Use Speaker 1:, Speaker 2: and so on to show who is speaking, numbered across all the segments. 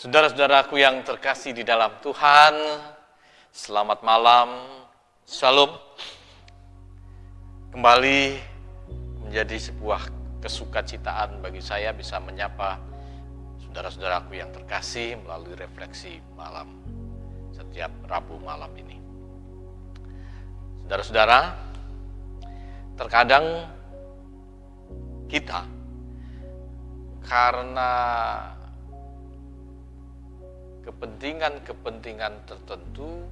Speaker 1: Saudara-saudaraku yang terkasih di dalam Tuhan, selamat malam, shalom. Kembali menjadi sebuah kesukacitaan bagi saya bisa menyapa saudara-saudaraku yang terkasih melalui refleksi malam setiap Rabu malam ini. Saudara-saudara, terkadang kita karena kepentingan tertentu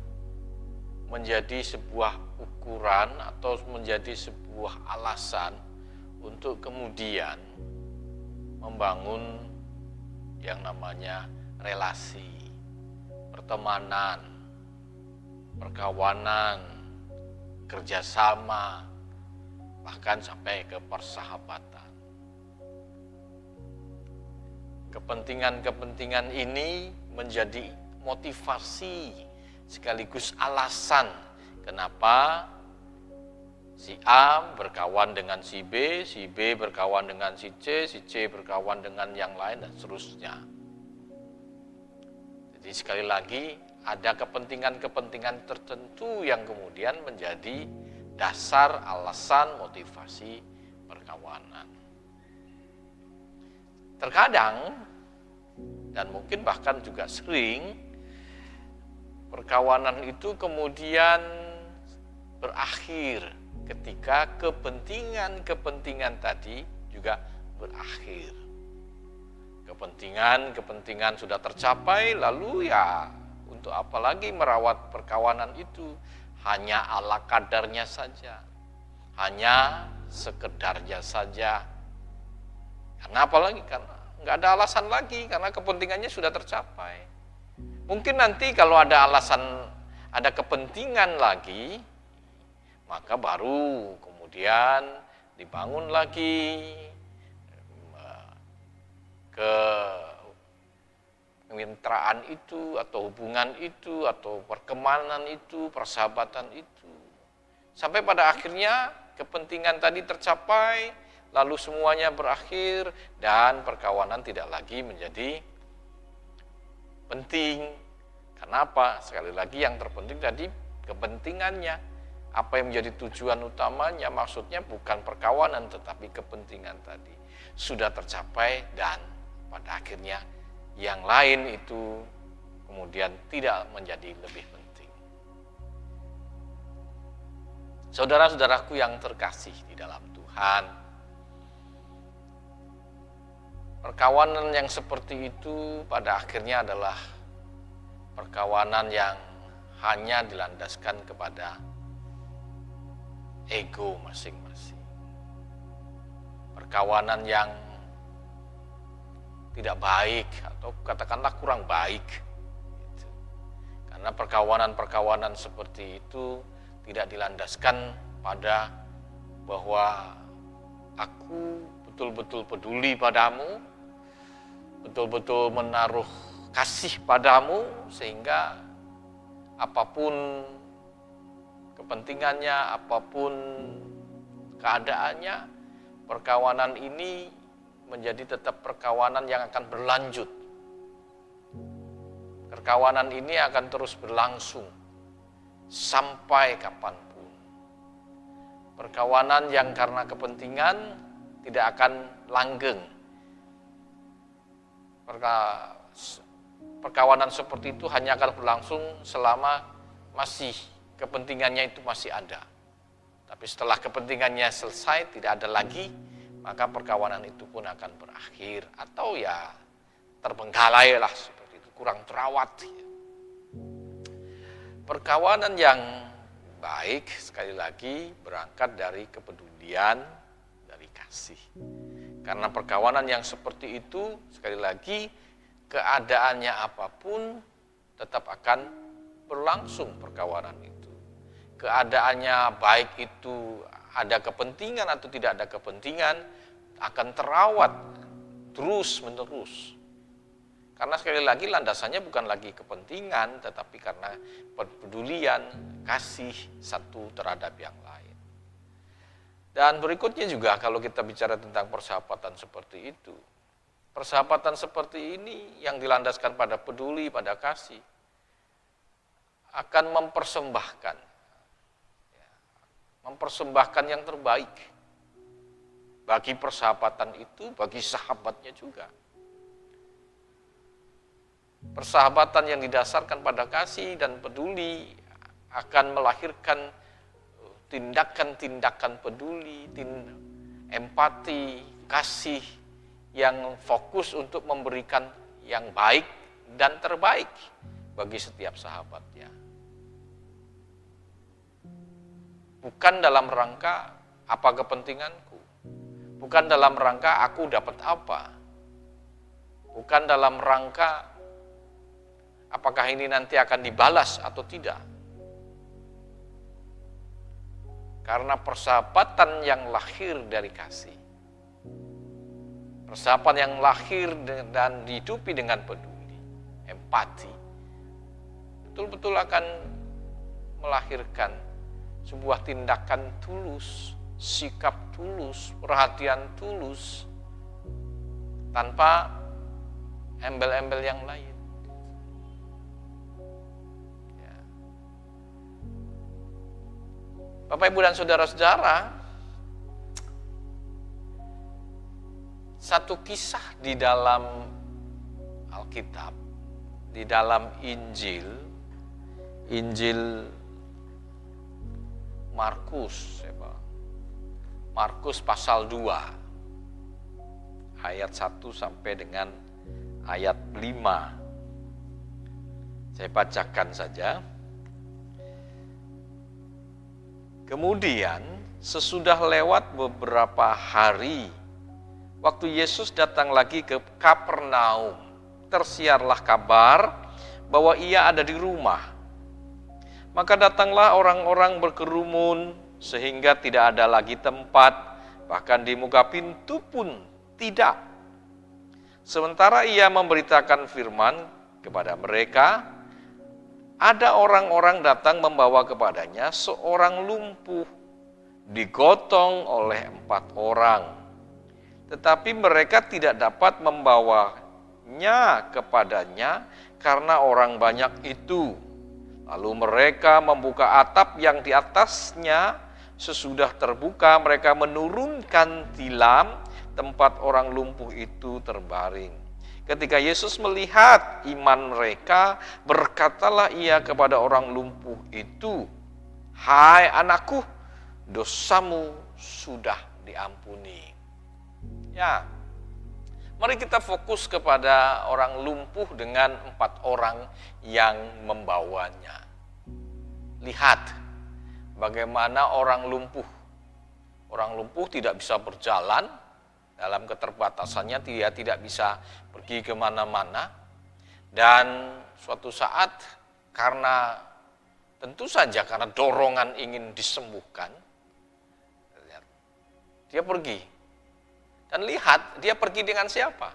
Speaker 1: menjadi sebuah ukuran atau menjadi sebuah alasan untuk kemudian membangun yang namanya relasi, pertemanan, perkawanan, kerjasama, bahkan sampai ke persahabatan. Kepentingan-kepentingan ini menjadi motivasi sekaligus alasan kenapa si A berkawan dengan si B berkawan dengan si C berkawan dengan yang lain dan seterusnya. Jadi sekali lagi ada kepentingan-kepentingan tertentu yang kemudian menjadi dasar alasan motivasi perkawanan. Terkadang dan mungkin bahkan juga sering perkawanan itu kemudian berakhir ketika kepentingan-kepentingan tadi juga berakhir. Kepentingan sudah tercapai, lalu ya untuk apa lagi merawat perkawanan itu? Hanya ala kadarnya saja, hanya sekedarnya saja. Karena apa lagi? Karena nggak ada alasan lagi, karena kepentingannya sudah tercapai. Mungkin nanti kalau ada alasan, ada kepentingan lagi, maka baru kemudian dibangun lagi kemitraan itu, atau hubungan itu, atau pertemanan itu, persahabatan itu. Sampai pada akhirnya kepentingan tadi tercapai, lalu semuanya berakhir dan perkawanan tidak lagi menjadi penting. Kenapa? Sekali lagi yang terpenting tadi kepentingannya. Apa yang menjadi tujuan utamanya, maksudnya bukan perkawanan tetapi kepentingan tadi sudah tercapai dan pada akhirnya yang lain itu kemudian tidak menjadi lebih penting. Saudara-saudaraku yang terkasih di dalam Tuhan, perkawanan yang seperti itu pada akhirnya adalah perkawanan yang hanya dilandaskan kepada ego masing-masing. Perkawanan yang tidak baik atau katakanlah kurang baik. Karena perkawanan-perkawanan seperti itu tidak dilandaskan pada bahwa aku betul-betul peduli padamu, betul-betul menaruh kasih padamu, sehingga apapun kepentingannya, apapun keadaannya, perkawanan ini menjadi tetap perkawanan yang akan berlanjut. Perkawanan ini akan terus berlangsung sampai kapanpun. Perkawanan yang karena kepentingan tidak akan langgeng. Perkawanan seperti itu hanya akan berlangsung selama masih kepentingannya itu masih ada. Tapi setelah kepentingannya selesai, tidak ada lagi, maka perkawanan itu pun akan berakhir. Atau ya terbengkalai lah seperti itu, kurang terawat. Perkawanan yang baik sekali lagi berangkat dari kepedulian, dari kasih. Karena perkawanan yang seperti itu sekali lagi keadaannya apapun tetap akan berlangsung perkawanan itu. Keadaannya baik itu ada kepentingan atau tidak ada kepentingan akan terawat terus menerus. Karena sekali lagi landasannya bukan lagi kepentingan tetapi karena pedulian, kasih satu terhadap yang lain. Dan berikutnya juga kalau kita bicara tentang persahabatan seperti itu, Persahabatan seperti ini yang dilandaskan pada peduli, pada kasih, akan mempersembahkan yang terbaik bagi persahabatan itu, bagi sahabatnya juga. Persahabatan yang didasarkan pada kasih dan peduli akan melahirkan tindakan-tindakan peduli, empati, kasih yang fokus untuk memberikan yang baik dan terbaik bagi setiap sahabatnya. Bukan dalam rangka apa kepentinganku, bukan dalam rangka aku dapat apa, bukan dalam rangka apakah ini nanti akan dibalas atau tidak. Karena persahabatan yang lahir dari kasih, persahabatan yang lahir dan dihidupi dengan peduli, empati, betul-betul akan melahirkan sebuah tindakan tulus, sikap tulus, perhatian tulus, tanpa embel-embel yang lain. Ya. Bapak, Ibu, dan saudara-saudara, satu kisah di dalam Alkitab, di dalam Injil Markus pasal 2 ayat 1 sampai dengan ayat 5. Saya bacakan saja. Kemudian sesudah lewat beberapa hari, waktu Yesus datang lagi ke Kapernaum, tersiarlah kabar bahwa ia ada di rumah. Maka datanglah orang-orang berkerumun sehingga tidak ada lagi tempat, bahkan di muka pintu pun tidak. Sementara ia memberitakan firman kepada mereka, ada orang-orang datang membawa kepadanya seorang lumpuh, digotong oleh 4 orang. Tetapi mereka tidak dapat membawanya kepadanya karena orang banyak itu. Lalu mereka membuka atap yang di atasnya. Sesudah terbuka, mereka menurunkan tilam tempat orang lumpuh itu terbaring. Ketika Yesus melihat iman mereka, berkatalah ia kepada orang lumpuh itu, "Hai anakku, dosamu sudah diampuni." Ya, mari kita fokus kepada orang lumpuh dengan 4 orang yang membawanya. Lihat bagaimana orang lumpuh tidak bisa berjalan, dalam keterbatasannya dia tidak bisa pergi kemana-mana. Dan suatu saat tentu saja karena dorongan ingin disembuhkan, dia pergi. Dan lihat, dia pergi dengan siapa?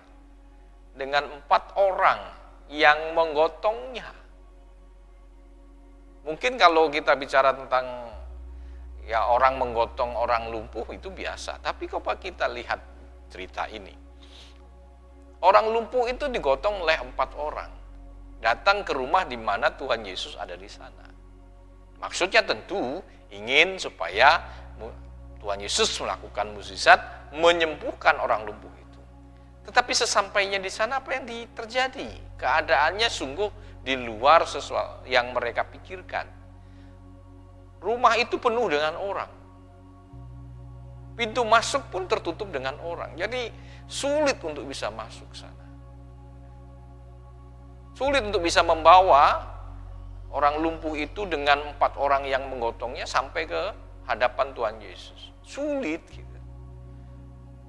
Speaker 1: Dengan 4 orang yang menggotongnya. Mungkin kalau kita bicara tentang orang menggotong orang lumpuh itu biasa. Tapi coba kita lihat cerita ini. Orang lumpuh itu digotong oleh 4 orang. Datang ke rumah di mana Tuhan Yesus ada di sana. Maksudnya tentu ingin supaya Tuhan Yesus melakukan mukjizat menyembuhkan orang lumpuh itu. Tetapi sesampainya di sana apa yang terjadi? Keadaannya sungguh di luar sesuatu yang mereka pikirkan. Rumah itu penuh dengan orang. Pintu masuk pun tertutup dengan orang. Jadi sulit untuk bisa masuk sana. Sulit untuk bisa membawa orang lumpuh itu dengan 4 orang yang menggotongnya sampai ke hadapan Tuhan Yesus. Sulit gitu.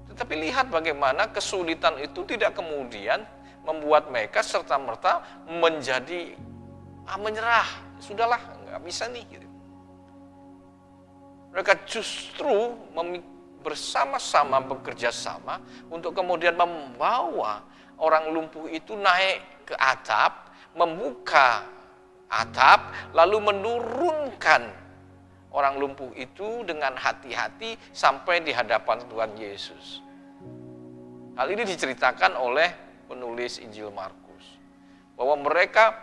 Speaker 1: Tetapi lihat bagaimana kesulitan itu tidak kemudian membuat mereka serta-merta menjadi menyerah. Sudahlah, nggak bisa nih gitu. Mereka justru bersama-sama bekerja sama untuk kemudian membawa orang lumpuh itu naik ke atap, membuka atap, lalu menurunkan orang lumpuh itu dengan hati-hati sampai di hadapan Tuhan Yesus. Hal ini diceritakan oleh penulis Injil Markus, bahwa mereka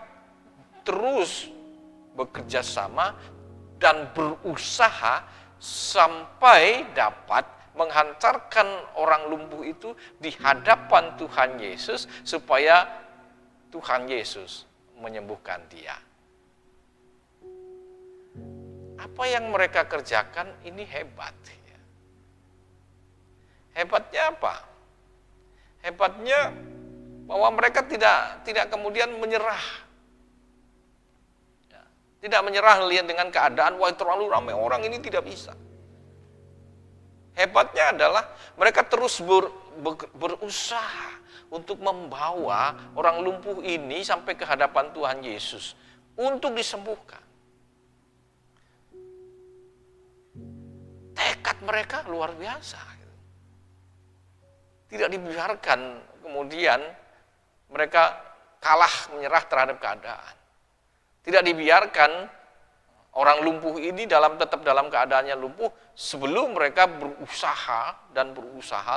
Speaker 1: terus bekerja sama dan berusaha sampai dapat menghantarkan orang lumpuh itu di hadapan Tuhan Yesus supaya Tuhan Yesus menyembuhkan dia. Apa yang mereka kerjakan ini hebat. Hebatnya apa? Hebatnya bahwa mereka tidak kemudian menyerah. Tidak menyerah lihat dengan keadaan, wah terlalu ramai orang ini, tidak bisa. Hebatnya adalah mereka terus berusaha untuk membawa orang lumpuh ini sampai ke hadapan Tuhan Yesus untuk disembuhkan. Tekad mereka luar biasa. Tidak dibiarkan kemudian mereka kalah menyerah terhadap keadaan. Tidak dibiarkan orang lumpuh ini tetap dalam keadaannya lumpuh sebelum mereka berusaha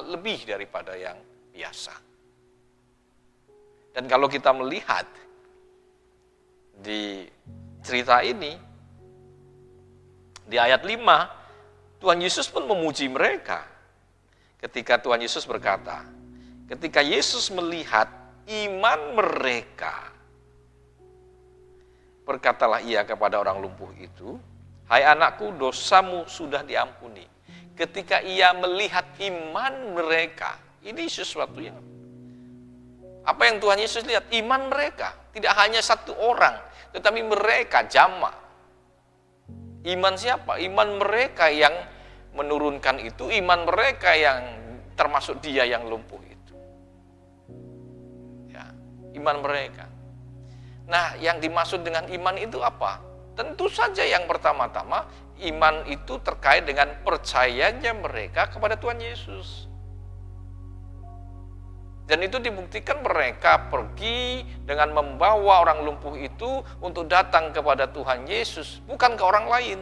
Speaker 1: lebih daripada yang biasa. Dan kalau kita melihat di cerita ini, di ayat 5, Tuhan Yesus pun memuji mereka. Ketika Tuhan Yesus berkata, ketika Yesus melihat iman mereka, berkatalah ia kepada orang lumpuh itu, hai anakku, dosamu sudah diampuni. Ketika ia melihat iman mereka, ini sesuatu yang apa yang Tuhan Yesus lihat? Iman mereka. Tidak hanya satu orang, tetapi mereka jamak. Iman siapa? Iman mereka yang menurunkan itu, iman mereka yang termasuk dia yang lumpuh itu. Ya, iman mereka. Nah, yang dimaksud dengan iman itu apa? Tentu saja yang pertama-tama, iman itu terkait dengan percayanya mereka kepada Tuhan Yesus. Dan itu dibuktikan mereka pergi dengan membawa orang lumpuh itu untuk datang kepada Tuhan Yesus, bukan ke orang lain.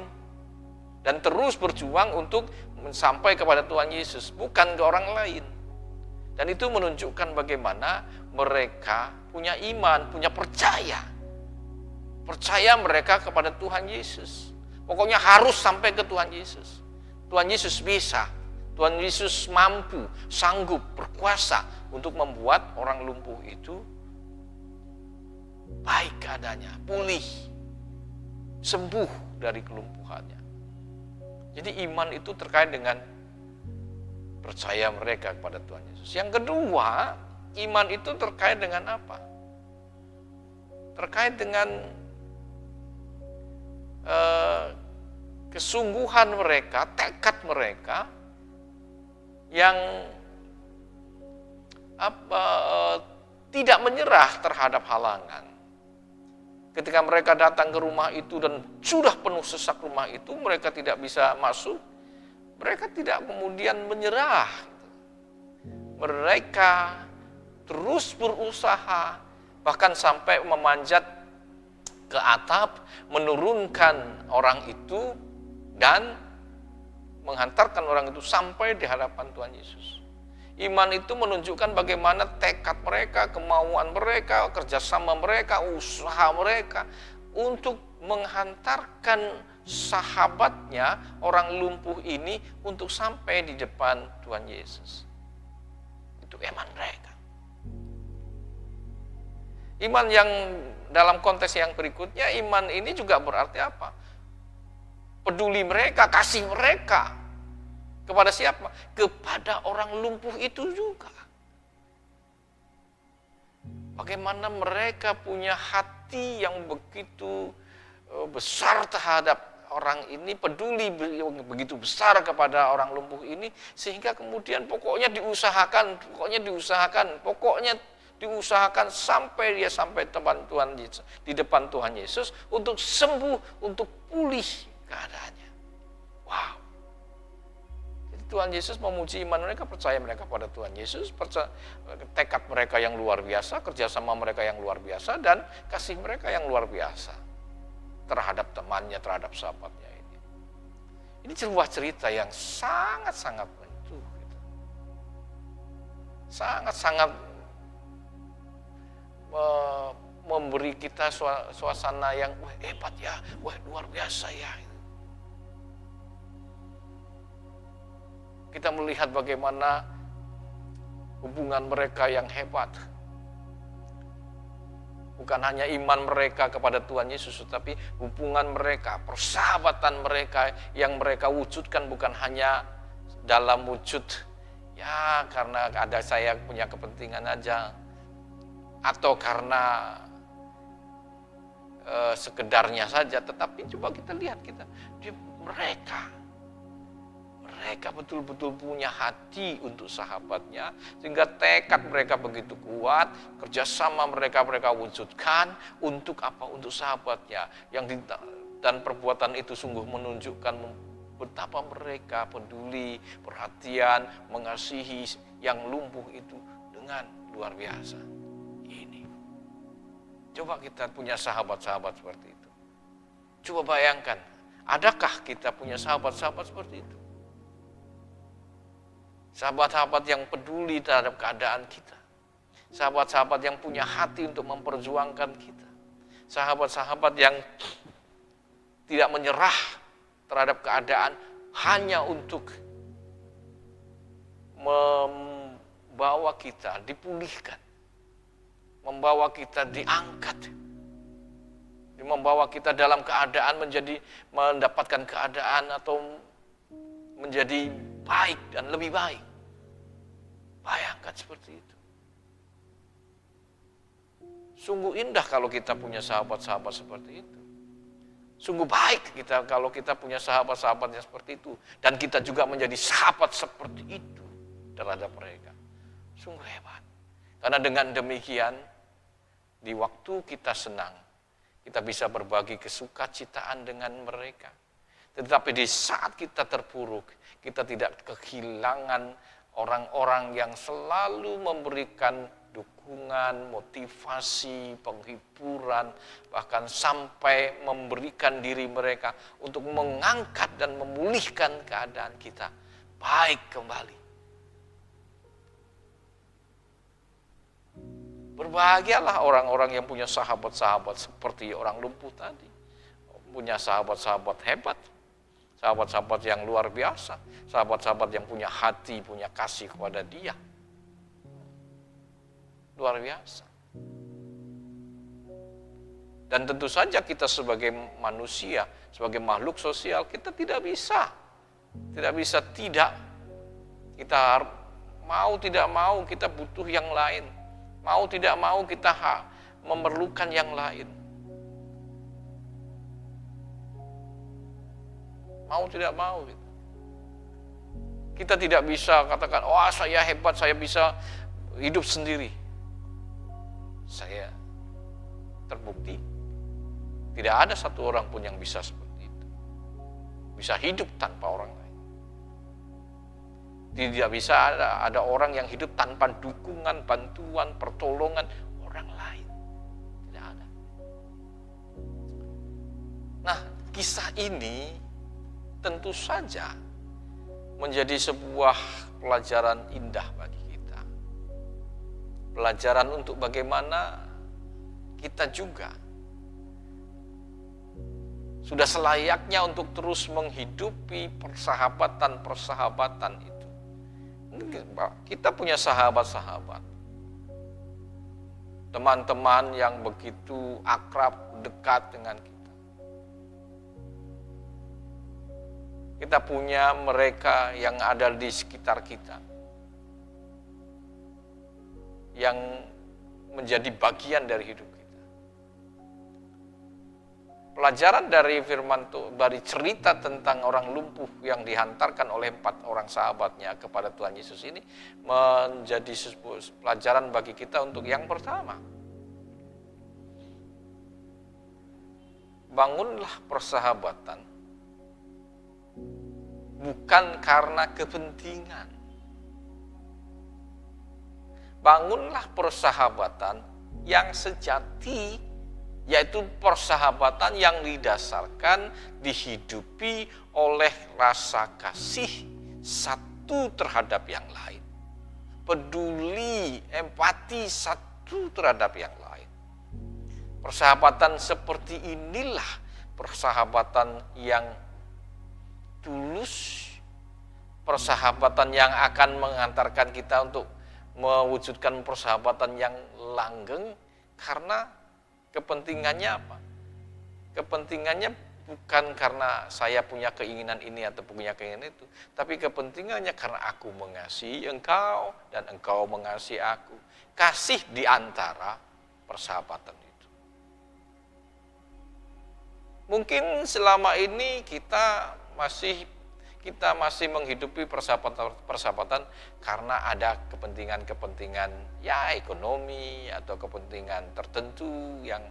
Speaker 1: Dan terus berjuang untuk sampai kepada Tuhan Yesus, bukan ke orang lain. Dan itu menunjukkan bagaimana mereka punya iman, punya percaya. Percaya mereka kepada Tuhan Yesus. Pokoknya harus sampai ke Tuhan Yesus. Tuhan Yesus bisa. Tuhan Yesus mampu, sanggup, berkuasa untuk membuat orang lumpuh itu baik keadaannya, pulih, sembuh dari kelumpuhannya. Jadi iman itu terkait dengan percaya mereka kepada Tuhan Yesus. Yang kedua, iman itu terkait dengan apa? Terkait dengan kesungguhan mereka, tekad mereka yang tidak menyerah terhadap halangan. Ketika mereka datang ke rumah itu dan sudah penuh sesak rumah itu, mereka tidak bisa masuk, mereka tidak kemudian menyerah. Mereka terus berusaha, bahkan sampai memanjat ke atap, menurunkan orang itu dan menghantarkan orang itu sampai di hadapan Tuhan Yesus. Iman itu menunjukkan bagaimana tekad mereka, kemauan mereka, kerjasama mereka, usaha mereka untuk menghantarkan sahabatnya, orang lumpuh ini, untuk sampai di depan Tuhan Yesus. Itu iman mereka. Iman yang dalam konteks yang berikutnya, iman ini juga berarti apa? Peduli mereka, kasih mereka. Kepada siapa? Kepada orang lumpuh itu juga. Bagaimana mereka punya hati yang begitu besar terhadap orang ini, peduli begitu besar kepada orang lumpuh ini, sehingga kemudian pokoknya diusahakan sampai dia sampai di depan Tuhan Yesus untuk sembuh, untuk pulih keadaannya. Wow. Jadi Tuhan Yesus memuji iman mereka, percaya mereka pada Tuhan Yesus, tekad mereka yang luar biasa, kerjasama mereka yang luar biasa, dan kasih mereka yang luar biasa terhadap temannya, terhadap sahabatnya ini. Ini sebuah cerita yang sangat-sangat menyentuh. sangat-sangat memberi kita suasana yang wah hebat ya, wah luar biasa ya. Kita melihat bagaimana hubungan mereka yang hebat. Bukan hanya iman mereka kepada Tuhan Yesus, tetapi hubungan mereka, persahabatan mereka yang mereka wujudkan bukan hanya dalam wujud ya karena ada saya punya kepentingan aja, atau karena sekedarnya saja, tetapi coba kita lihat mereka betul-betul punya hati untuk sahabatnya, sehingga tekad mereka begitu kuat, kerjasama mereka wujudkan untuk apa? Untuk sahabatnya. Dan perbuatan itu sungguh menunjukkan betapa mereka peduli, perhatian, mengasihi yang lumpuh itu dengan luar biasa. Ini. Coba kita punya sahabat-sahabat seperti itu. Coba bayangkan, adakah kita punya sahabat-sahabat seperti itu? Sahabat-sahabat yang peduli terhadap keadaan kita. Sahabat-sahabat yang punya hati untuk memperjuangkan kita. Sahabat-sahabat yang tidak menyerah terhadap keadaan hanya untuk membawa kita dipulihkan. Membawa kita diangkat. Membawa kita dalam keadaan mendapatkan keadaan atau menjadi baik dan lebih baik. Bayangkan seperti itu. Sungguh indah kalau kita punya sahabat-sahabat seperti itu. Sungguh baik kalau kita punya sahabat-sahabat yang seperti itu. Dan kita juga menjadi sahabat seperti itu terhadap mereka. Sungguh hebat. Karena dengan demikian, di waktu kita senang, kita bisa berbagi kesukacitaan dengan mereka. Tetapi di saat kita terpuruk, kita tidak kehilangan orang-orang yang selalu memberikan dukungan, motivasi, penghiburan, bahkan sampai memberikan diri mereka untuk mengangkat dan memulihkan keadaan kita baik kembali. Berbahagialah orang-orang yang punya sahabat-sahabat seperti orang lumpuh tadi. Punya sahabat-sahabat hebat. Sahabat-sahabat yang luar biasa. Sahabat-sahabat yang punya hati, punya kasih kepada dia. Luar biasa. Dan tentu saja kita sebagai manusia, sebagai makhluk sosial, kita tidak bisa. Kita mau tidak mau kita butuh yang lain. Mau tidak mau kita memerlukan yang lain. Mau tidak mau. Kita tidak bisa katakan, wah saya hebat, saya bisa hidup sendiri. Saya terbukti tidak ada satu orang pun yang bisa seperti itu. Bisa hidup tanpa orang lain. Tidak bisa ada orang yang hidup tanpa dukungan, bantuan, pertolongan orang lain. Tidak ada. Nah, kisah ini tentu saja menjadi sebuah pelajaran indah bagi kita. Pelajaran untuk bagaimana kita juga sudah selayaknya untuk terus menghidupi persahabatan-persahabatan itu. Kita punya sahabat-sahabat, teman-teman yang begitu akrab, dekat dengan kita. Kita punya mereka yang ada di sekitar kita, yang menjadi bagian dari hidup kita. Pelajaran dari firman Tuhan, dari cerita tentang orang lumpuh yang dihantarkan oleh 4 orang sahabatnya kepada Tuhan Yesus ini menjadi sebuah pelajaran bagi kita untuk yang pertama. Bangunlah persahabatan bukan karena kepentingan. Bangunlah persahabatan yang sejati, yaitu persahabatan yang didasarkan, dihidupi oleh rasa kasih satu terhadap yang lain. peduli, empati satu terhadap yang lain. Persahabatan seperti inilah persahabatan yang tulus, persahabatan yang akan mengantarkan kita untuk mewujudkan persahabatan yang langgeng, karena kepentingannya apa? Kepentingannya bukan karena saya punya keinginan ini atau punya keinginan itu, tapi kepentingannya karena aku mengasihi engkau dan engkau mengasihi aku. Kasih di antara persahabatan itu. Mungkin selama ini kita masih menghidupi persahabatan karena ada kepentingan-kepentingan ya ekonomi atau kepentingan tertentu yang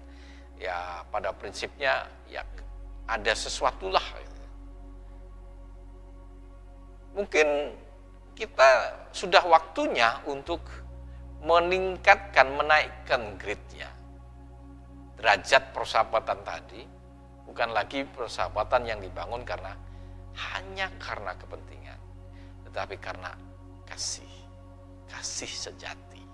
Speaker 1: ya pada prinsipnya ya ada sesuatu lah. Mungkin kita sudah waktunya untuk menaikkan grade-nya. Derajat persahabatan tadi bukan lagi persahabatan yang dibangun hanya karena kepentingan, tetapi karena kasih sejati.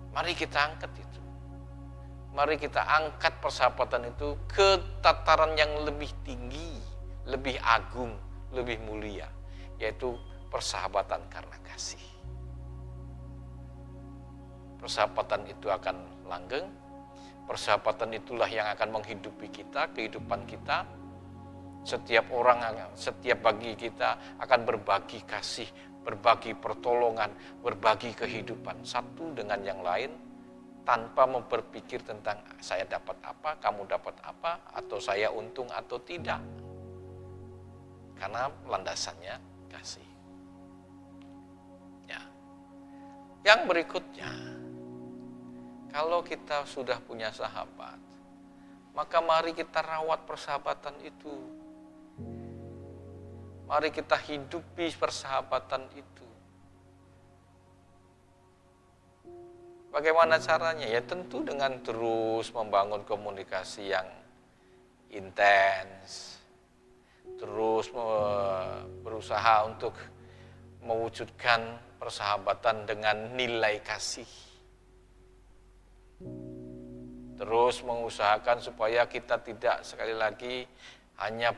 Speaker 1: Mari kita angkat itu. Mari kita angkat persahabatan itu ke tataran yang lebih tinggi, lebih agung, lebih mulia, yaitu persahabatan karena kasih. Persahabatan itu akan langgeng. Persahabatan itulah yang akan menghidupi kita, kehidupan kita. Setiap bagi kita akan berbagi kasih, berbagi pertolongan, berbagi kehidupan satu dengan yang lain, tanpa berpikir tentang saya dapat apa, kamu dapat apa, atau saya untung atau tidak. Karena landasannya kasih. Ya. Yang berikutnya, kalau kita sudah punya sahabat, maka mari kita rawat persahabatan itu. Mari kita hidupi persahabatan itu. Bagaimana caranya? Ya tentu dengan terus membangun komunikasi yang intens, terus berusaha untuk mewujudkan persahabatan dengan nilai kasih. Terus mengusahakan supaya kita tidak sekali lagi hanya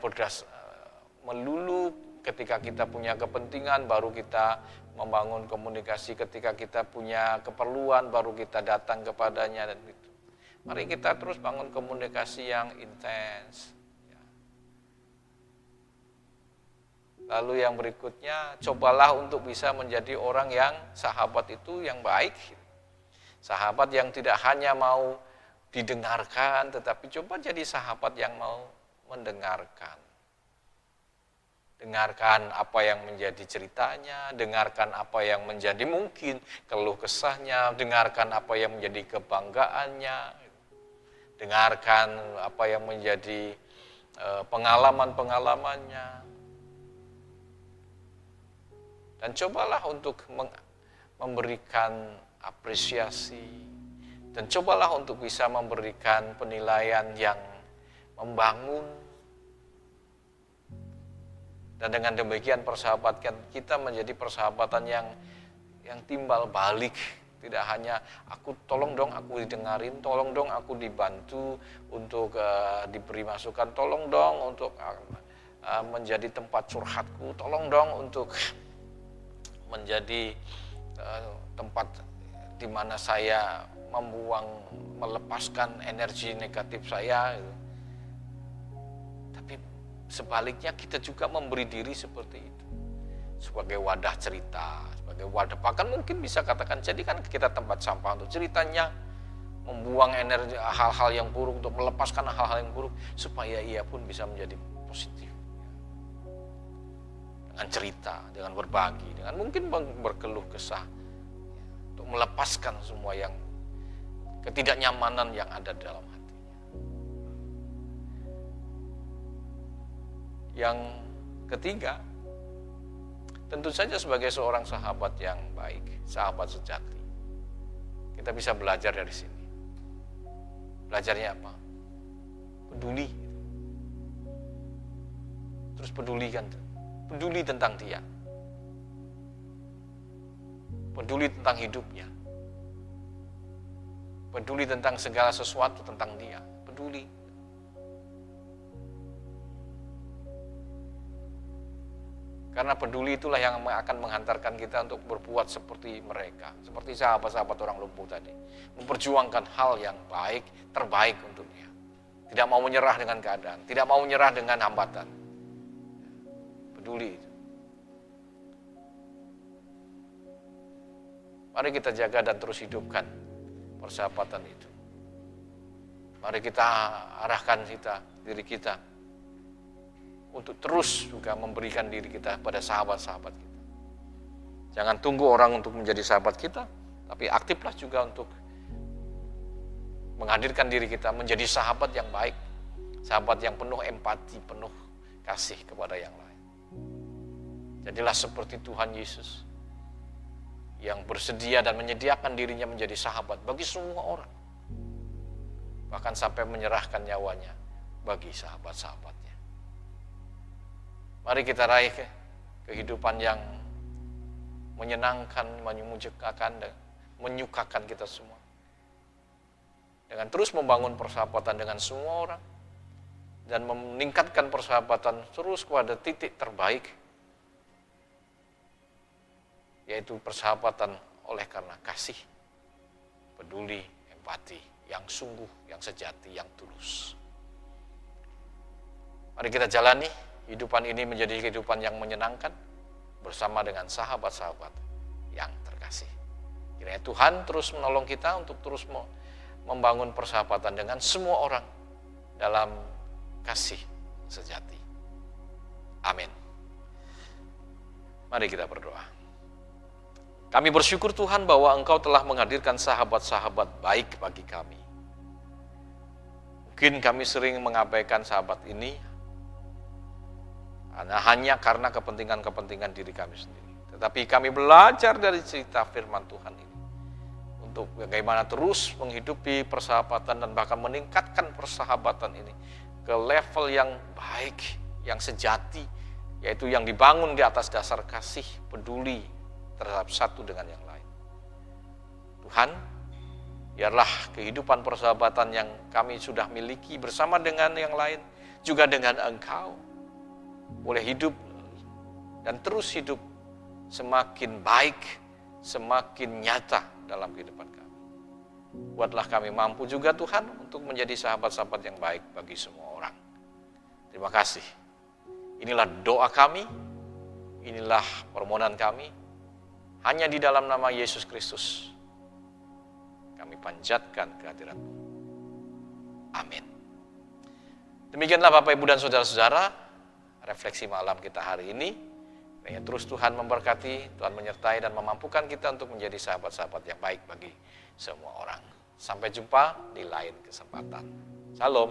Speaker 1: melulu ketika kita punya kepentingan baru kita membangun komunikasi, ketika kita punya keperluan baru kita datang kepadanya dan itu. Mari kita terus bangun komunikasi yang intens. Lalu yang berikutnya, cobalah untuk bisa menjadi orang yang sahabat itu yang baik. Sahabat yang tidak hanya mau didengarkan, tetapi coba jadi sahabat yang mau mendengarkan. Dengarkan apa yang menjadi ceritanya, dengarkan apa yang menjadi mungkin keluh kesahnya, dengarkan apa yang menjadi kebanggaannya, dengarkan apa yang menjadi pengalaman-pengalamannya. Dan cobalah untuk memberikan apresiasi, dan cobalah untuk bisa memberikan penilaian yang membangun. Dan dengan demikian persahabatan kita menjadi persahabatan yang timbal balik. Tidak hanya aku tolong dong aku didengarin, tolong dong aku dibantu untuk diberi masukan, tolong dong untuk menjadi tempat curhatku, tolong dong untuk menjadi tempat di mana saya melepaskan energi negatif saya. Tapi sebaliknya kita juga memberi diri seperti itu. Sebagai wadah cerita, sebagai wadah, bahkan mungkin bisa katakan jadikan kita tempat sampah untuk ceritanya, membuang energi hal-hal yang buruk, untuk melepaskan hal-hal yang buruk, supaya ia pun bisa menjadi positif. Dengan cerita, dengan berbagi, dengan mungkin berkeluh kesah, untuk melepaskan semua yang ketidaknyamanan yang ada dalam hatinya. Yang ketiga, tentu saja sebagai seorang sahabat yang baik, sahabat sejati, kita bisa belajar dari sini. Belajarnya apa? Peduli. Terus peduli tentang dia. peduli tentang hidupnya, peduli tentang segala sesuatu tentang dia, peduli. Karena peduli itulah yang akan menghantarkan kita untuk berbuat seperti mereka, seperti sahabat-sahabat orang lumpuh tadi, memperjuangkan hal yang baik, terbaik untuknya. Tidak mau menyerah dengan keadaan, tidak mau menyerah dengan hambatan. Peduli. Mari kita jaga dan terus hidupkan persahabatan itu. Mari kita arahkan diri kita untuk terus juga memberikan diri kita pada sahabat-sahabat kita. Jangan tunggu orang untuk menjadi sahabat kita, tapi aktiflah juga untuk menghadirkan diri kita menjadi sahabat yang baik, sahabat yang penuh empati, penuh kasih kepada yang lain. Jadilah seperti Tuhan Yesus yang bersedia dan menyediakan dirinya menjadi sahabat bagi semua orang. Bahkan sampai menyerahkan nyawanya bagi sahabat-sahabatnya. Mari kita raih kehidupan yang menyenangkan, menyukakan kita semua. Dengan terus membangun persahabatan dengan semua orang dan meningkatkan persahabatan terus kepada titik terbaik, yaitu persahabatan oleh karena kasih, peduli, empati, yang sungguh, yang sejati, yang tulus. Mari kita jalani kehidupan ini menjadi kehidupan yang menyenangkan bersama dengan sahabat-sahabat yang terkasih. Kiranya Tuhan terus menolong kita untuk terus membangun persahabatan dengan semua orang dalam kasih sejati. Amin. Mari kita berdoa. Kami bersyukur Tuhan bahwa Engkau telah menghadirkan sahabat-sahabat baik bagi kami. Mungkin kami sering mengabaikan sahabat ini hanya karena kepentingan-kepentingan diri kami sendiri. Tetapi kami belajar dari cerita firman Tuhan ini untuk bagaimana terus menghidupi persahabatan dan bahkan meningkatkan persahabatan ini ke level yang baik, yang sejati, yaitu yang dibangun di atas dasar kasih, peduli terhadap satu dengan yang lain. Tuhan, biarlah kehidupan persahabatan yang kami sudah miliki bersama dengan yang lain, juga dengan Engkau, boleh hidup dan terus hidup semakin baik, semakin nyata dalam kehidupan kami. Buatlah kami mampu juga Tuhan untuk menjadi sahabat-sahabat yang baik bagi semua orang. Terima kasih. Inilah doa kami, inilah permohonan kami, hanya di dalam nama Yesus Kristus kami panjatkan kehadiran-Mu. Amin. Demikianlah Bapak, Ibu, dan saudara-saudara, refleksi malam kita hari ini. Kiranya terus Tuhan memberkati, Tuhan menyertai dan memampukan kita untuk menjadi sahabat-sahabat yang baik bagi semua orang. Sampai jumpa di lain kesempatan. Shalom.